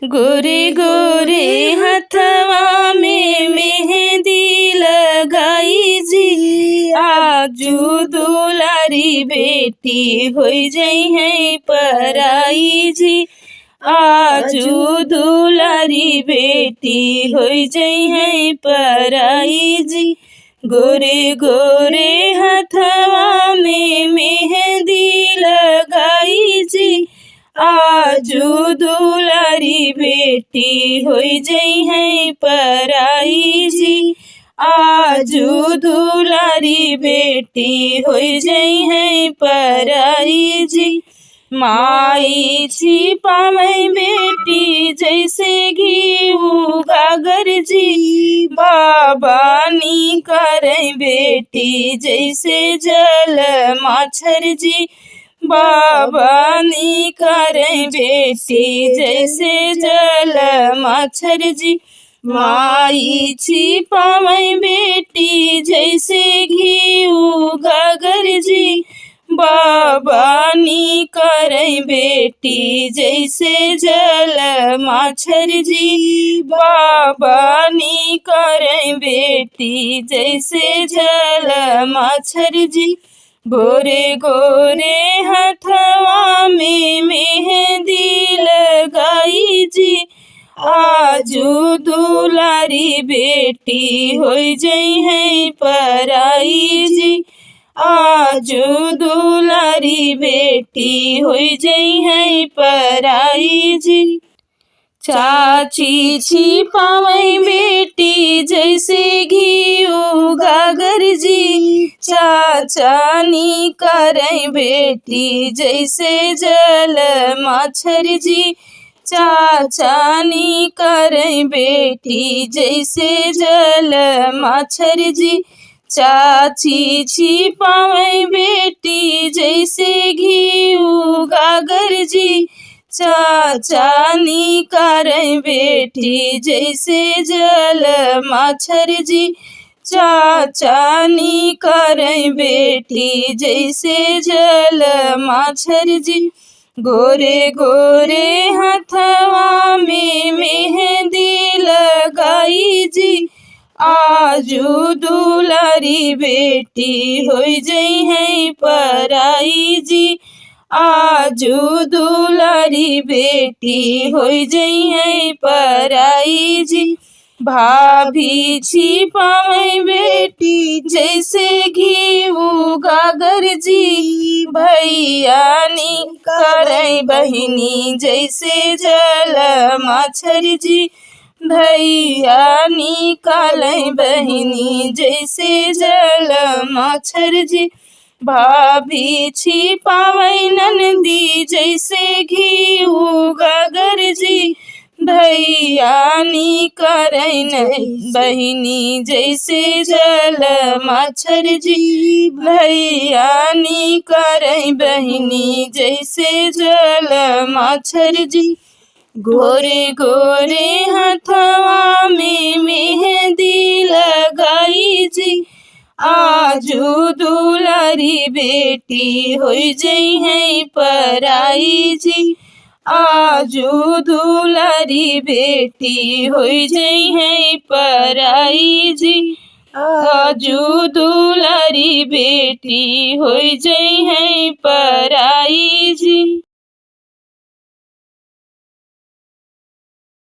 गोरे गोरे हथवा में मेहंदी लगाई जी, आजू दुलारी बेटी होई जई है पराई जी, आजू दुलारी बेटी होई जई है पराई जी। गोरे गोरे हथवा में मेहंदी लगाई जी, आजू दुलारी बेटी होई जई है पराई जी, आजू दुलारी बेटी होई जई है पराई जी। माई छिपावै बेटी जैसे घीऊ गागर जी, बाबानी करे बेटी जैसे जल माछर जी, बाबानी करे बेटी जैसे जल माछर जी। माई छिपावै बेटी जैसे घीऊ गागर जी, बाबानी करे बेटी जैसे जल माछर जी, बाबानी करे बेटी जैसे जल माछर जी। गोरे गोरे हथवा में मेहंदी लगाई जी, आजू दुलारी बेटी होई जई है पराई जी, आजू दुलारी बेटी होई जई है पराई जी। चाची छिपावै बेटी जैसे घीऊ गागर जी, चाचानी करे बेटी जैसे जल माछर जी, चाचानी करे बेटी जैसे जल माछर जी। चाची छिपावै बेटी जैसे घीऊ गागर जी, चाचानी करे बेटी जैसे जल माछर जी, चाचानी करे बेटी जैसे जल माछर जी। गोरे गोरे हथवा में मेहंदी लगाई जी, आजू दुलारी बेटी होई जई है पराई जी, आजू दुलारी बेटी होई जई है पराई जी। भाभी छिपावै बेटी जैसे घीऊ गागर जी, भैयानी करे बहिनी जैसे जल माछर जी, भैयानी कालै बहिनी जैसे जल माछर जी। भाभी छिपावै ननदी जैसे घीऊ गागर जी, भैयानी करे बहिनी जैसे जल माछर जी, भैयानी करे बहिनी जैसे जल माछर जी। गोरे गोरे हथवा में मेहंदी लगाई जी, आजू दुलारी बेटी होई जई है पराई जी, आजू दुलारी बेटी होई जई है पराई जी, आजू दुलारी बेटी होई जई है पराई जी।